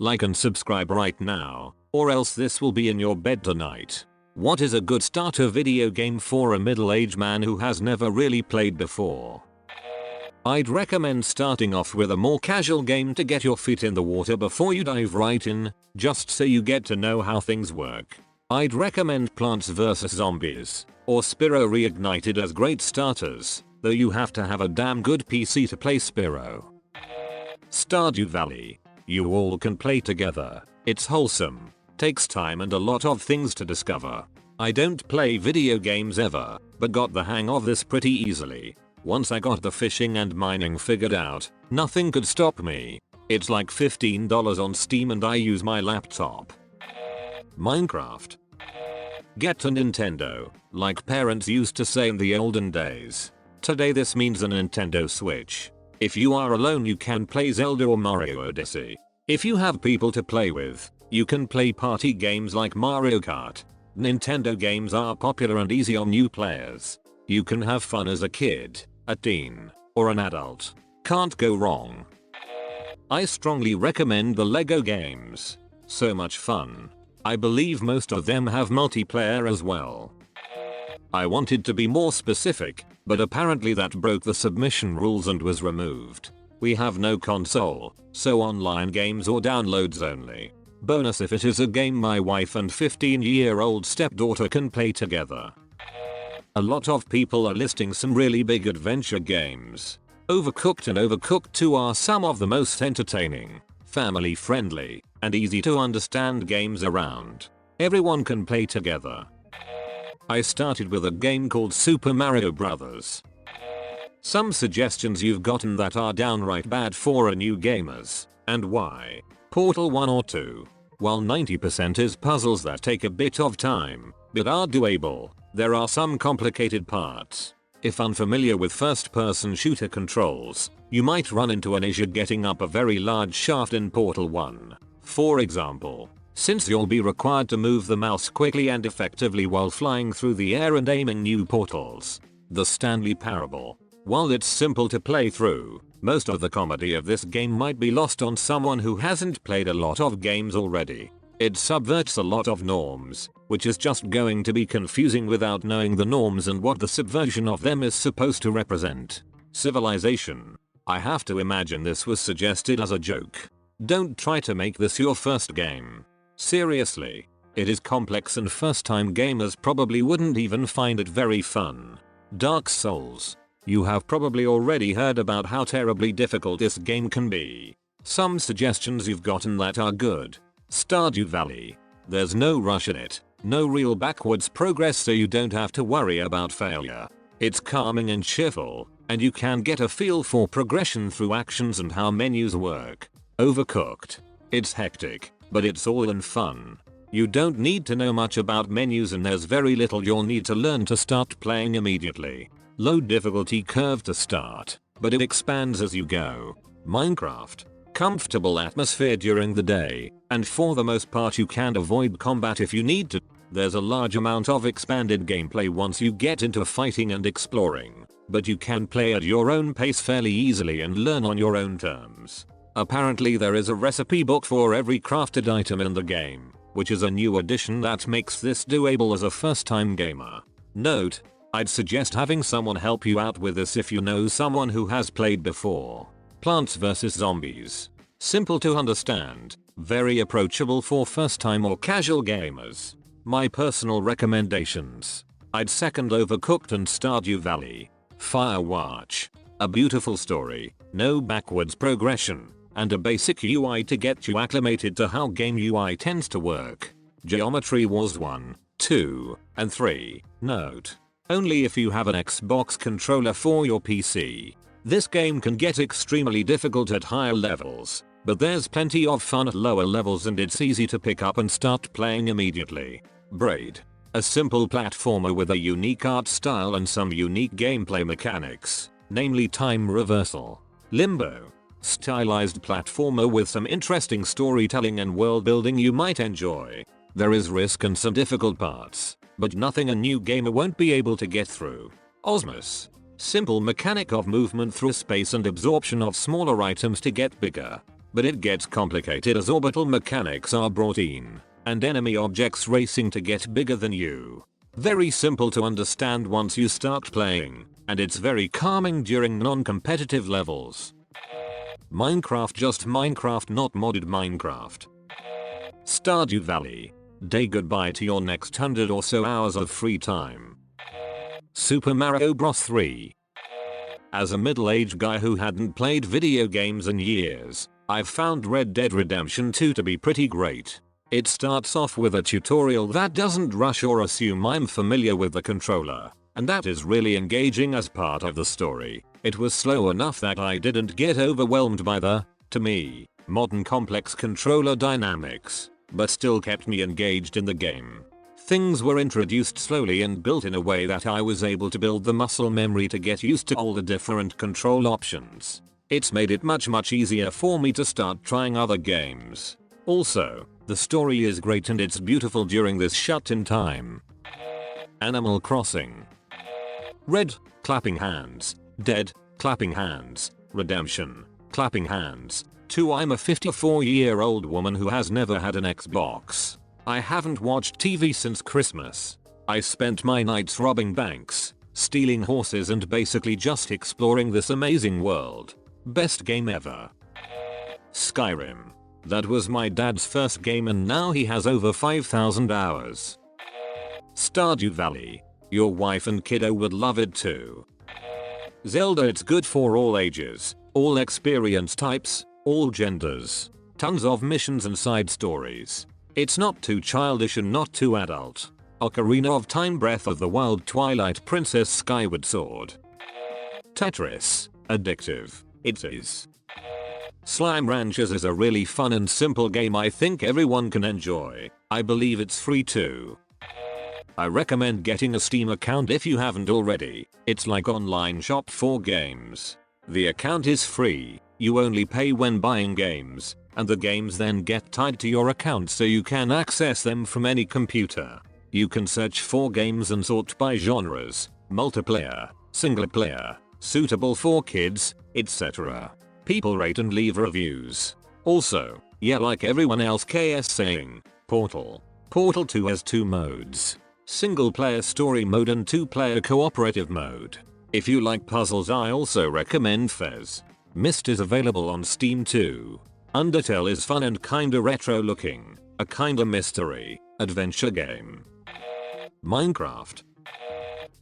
Like and subscribe right now, or else this will be in your bed tonight. What is a good starter video game for a middle-aged man who has never really played before? I'd recommend starting off with a more casual game to get your feet in the water before you dive right in, just so you get to know how things work. I'd recommend Plants vs Zombies or Spyro Reignited as great starters, though you have to have a damn good PC to play Spyro. Stardew Valley. You all can play together. It's wholesome, takes time and a lot of things to discover. I don't play video games ever, but got the hang of this pretty easily. Once I got the fishing and mining figured out, nothing could stop me. It's like $15 on Steam and I use my laptop. Minecraft. Get a Nintendo, like parents used to say in the olden days. Today this means a Nintendo Switch. If you are alone you can play Zelda or Mario Odyssey. If you have people to play with, you can play party games like Mario Kart. Nintendo games are popular and easy on new players. You can have fun as a kid, a teen, or an adult. Can't go wrong. I strongly recommend the Lego games. So much fun. I believe most of them have multiplayer as well. I wanted to be more specific, but apparently that broke the submission rules and was removed. We have no console, so online games or downloads only. Bonus if it is a game my wife and 15-year-old stepdaughter can play together. A lot of people are listing some really big adventure games. Overcooked and Overcooked 2 are some of the most entertaining, family friendly, and easy to understand games around. Everyone can play together. I started with a game called Super Mario Bros. Some suggestions you've gotten that are downright bad for a new gamers, and why? Portal 1 or 2. While 90% is puzzles that take a bit of time, but are doable, there are some complicated parts. If unfamiliar with first-person shooter controls, you might run into an issue getting up a very large shaft in Portal 1. For example, since you'll be required to move the mouse quickly and effectively while flying through the air and aiming new portals. The Stanley Parable. While it's simple to play through, most of the comedy of this game might be lost on someone who hasn't played a lot of games already. It subverts a lot of norms, which is just going to be confusing without knowing the norms and what the subversion of them is supposed to represent. Civilization. I have to imagine this was suggested as a joke. Don't try to make this your first game. Seriously. It is complex and first-time gamers probably wouldn't even find it very fun. Dark Souls. You have probably already heard about how terribly difficult this game can be. Some suggestions you've gotten that are good. Stardew Valley. There's no rush in it, no real backwards progress so you don't have to worry about failure. It's calming and cheerful, and you can get a feel for progression through actions and how menus work. Overcooked. It's hectic, but it's all in fun. You don't need to know much about menus and there's very little you'll need to learn to start playing immediately. Low difficulty curve to start, but it expands as you go. Minecraft. Comfortable atmosphere during the day, and for the most part you can avoid combat if you need to. There's a large amount of expanded gameplay once you get into fighting and exploring, but you can play at your own pace fairly easily and learn on your own terms. Apparently there is a recipe book for every crafted item in the game, which is a new addition that makes this doable as a first-time gamer. Note, I'd suggest having someone help you out with this if you know someone who has played before. Plants vs Zombies. Simple to understand, very approachable for first-time or casual gamers. My personal recommendations. I'd second Overcooked and Stardew Valley. Firewatch. A beautiful story, no backwards progression, and a basic UI to get you acclimated to how game UI tends to work. Geometry Wars 1, 2, and 3. Note. Only if you have an Xbox controller for your PC. This game can get extremely difficult at higher levels, but there's plenty of fun at lower levels and it's easy to pick up and start playing immediately. Braid. A simple platformer with a unique art style and some unique gameplay mechanics, namely time reversal. Limbo. Stylized platformer with some interesting storytelling and world building you might enjoy. There is risk and some difficult parts, but nothing a new gamer won't be able to get through. Osmos. Simple mechanic of movement through space and absorption of smaller items to get bigger. but it gets complicated as orbital mechanics are brought in, and enemy objects racing to get bigger than you. Very simple to understand once you start playing, and it's very calming during non-competitive levels. Minecraft, just Minecraft, not modded Minecraft. Stardew Valley. Day goodbye to your next 100 or so hours of free time. Super Mario Bros 3. As a middle-aged guy who hadn't played video games in years, I've found Red Dead Redemption 2 to be pretty great. It starts off with a tutorial that doesn't rush or assume I'm familiar with the controller, and that is really engaging as part of the story. It was slow enough that I didn't get overwhelmed by the, to me, modern complex controller dynamics, but still kept me engaged in the game. Things were introduced slowly and built in a way that I was able to build the muscle memory to get used to all the different control options. It's made it much easier for me to start trying other games. Also, the story is great and it's beautiful during this shut-in time. Animal Crossing. Red, clapping hands. Dead, clapping hands. Redemption, clapping hands. 2. I'm a 54-year-old woman who has never had an Xbox. I haven't watched TV since Christmas. I spent my nights robbing banks, stealing horses and basically just exploring this amazing world. Best game ever. Skyrim. That was my dad's first game and now he has over 5,000 hours. Stardew Valley. Your wife and kiddo would love it too. Zelda. It's good for all ages, all experience types, all genders. Tons of missions and side stories. It's not too childish and not too adult. Ocarina of Time, Breath of the Wild, Twilight Princess, Skyward Sword. Tetris. Addictive. It is. Slime Ranchers is a really fun and simple game I think everyone can enjoy. I believe it's free too. I recommend getting a Steam account if you haven't already. It's like online shop for games. The account is free, you only pay when buying games, and the games then get tied to your account so you can access them from any computer. You can search for games and sort by genres, multiplayer, single player, suitable for kids, etc. People rate and leave reviews. Also, yeah, like everyone else KS saying, Portal. Portal 2 has 2 modes. Single player story mode and 2-player cooperative mode. If you like puzzles, I also recommend Fez. Myst is available on Steam too. Undertale is fun and kinda retro looking, a kinda mystery, adventure game. Minecraft.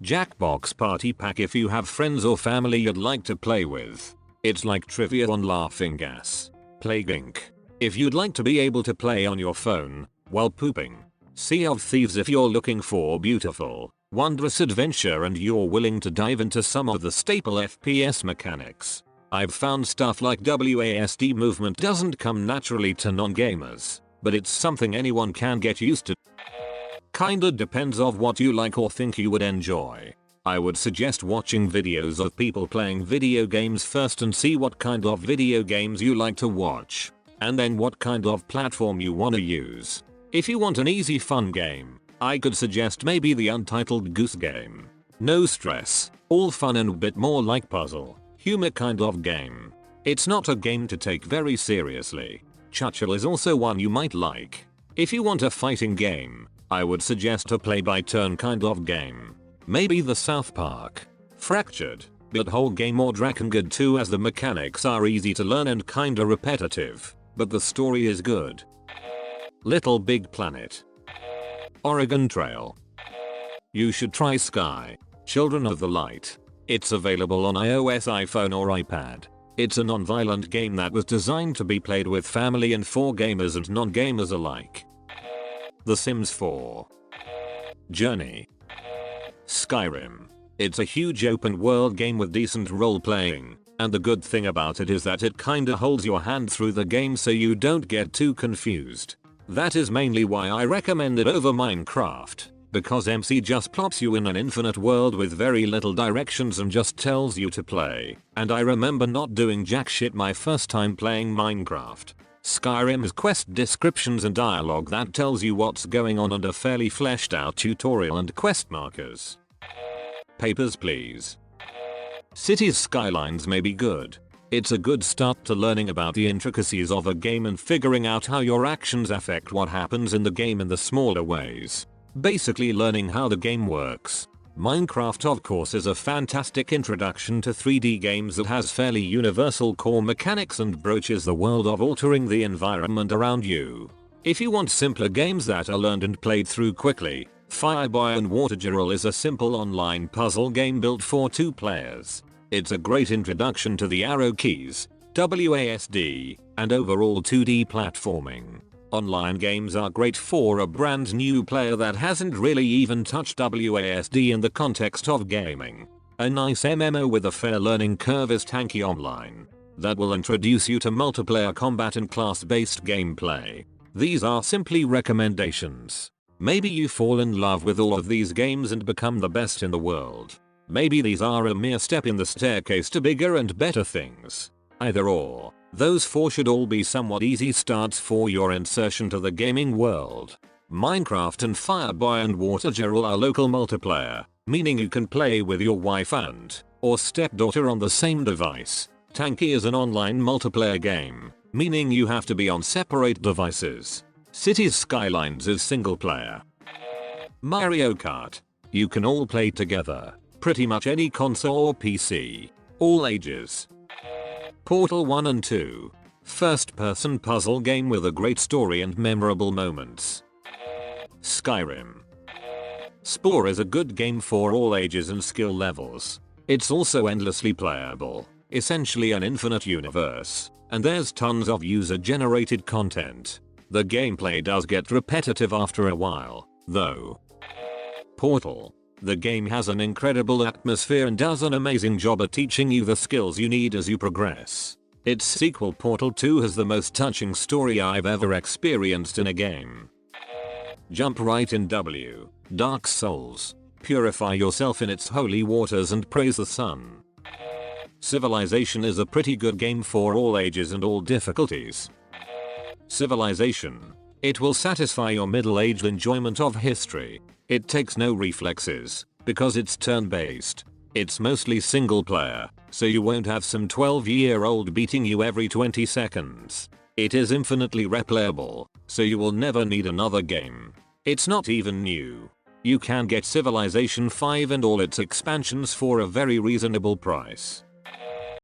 Jackbox Party Pack if you have friends or family you'd like to play with. It's like trivia on Laughing Gas. Plague Inc. If you'd like to be able to play on your phone while pooping. Sea of Thieves if you're looking for beautiful, wondrous adventure and you're willing to dive into some of the staple FPS mechanics. I've found stuff like WASD movement doesn't come naturally to non-gamers, but it's something anyone can get used to. Kinda depends on what you like or think you would enjoy. I would suggest watching videos of people playing video games first and see what kind of video games you like to watch, and then what kind of platform you wanna use. If you want an easy fun game, I could suggest maybe the Untitled Goose Game. No stress, all fun and a bit more like puzzle, humor kind of game. It's not a game to take very seriously. Chuchel is also one you might like. If you want a fighting game, I would suggest a play-by-turn kind of game. Maybe the South Park. Fractured, but whole game or Drakengard 2 as the mechanics are easy to learn and kinda repetitive, but the story is good. Little Big Planet. Oregon Trail. You should try Sky, Children of the Light. It's available on iOS, iPhone or iPad. It's a non-violent game that was designed to be played with family and for gamers and non-gamers alike. The Sims 4. Journey. Skyrim. It's a huge open world game with decent role playing, and the good thing about it is that it kinda holds your hand through the game so you don't get too confused. That is mainly why I recommend it over Minecraft, because MC just plops you in an infinite world with very little directions and just tells you to play, and I remember not doing jack shit my first time playing Minecraft. Skyrim has quest descriptions and dialogue that tells you what's going on and a fairly fleshed out tutorial and quest markers. Papers, Please. Cities skylines may be good, It's a good start to learning about the intricacies of a game and figuring out how your actions affect what happens in the game in the smaller ways. Basically learning how the game works. Minecraft of course is a fantastic introduction to 3D games that has fairly universal core mechanics and broaches the world of altering the environment around you. If you want simpler games that are learned and played through quickly, Fire Boy and Water Girl is a simple online puzzle game built for 2 players. It's a great introduction to the arrow keys, WASD, and overall 2D platforming. Online games are great for a brand new player that hasn't really even touched WASD in the context of gaming. A nice MMO with a fair learning curve is Tanky Online. That will introduce you to multiplayer combat and class-based gameplay. These are simply recommendations. Maybe you fall in love with all of these games and become the best in the world. Maybe these are a mere step in the staircase to bigger and better things. Either or, those 4 should all be somewhat easy starts for your insertion to the gaming world. Minecraft and Fire Boy and Water Girl are local multiplayer, meaning you can play with your wife and or stepdaughter on the same device. Tanky is an online multiplayer game, meaning you have to be on separate devices. Cities Skylines is single player. Mario Kart. You can all play together. Pretty much any console or PC. All ages. Portal 1 and 2. First person puzzle game with a great story and memorable moments. Skyrim. Spore is a good game for all ages and skill levels. It's also endlessly playable, essentially an infinite universe, and there's tons of user generated content. The gameplay does get repetitive after a while, though. Portal. The game has an incredible atmosphere and does an amazing job at teaching you the skills you need as you progress. Its sequel Portal 2 has the most touching story I've ever experienced in a game. Jump right in W. Dark Souls. Purify yourself in its holy waters and praise the sun. Civilization is a pretty good game for all ages and all difficulties. Civilization. It will satisfy your middle-aged enjoyment of history. It takes no reflexes, because it's turn-based. It's mostly single player, so you won't have some 12-year-old beating you every 20 seconds. It is infinitely replayable, so you will never need another game. It's not even new. You can get Civilization 5 and all its expansions for a very reasonable price.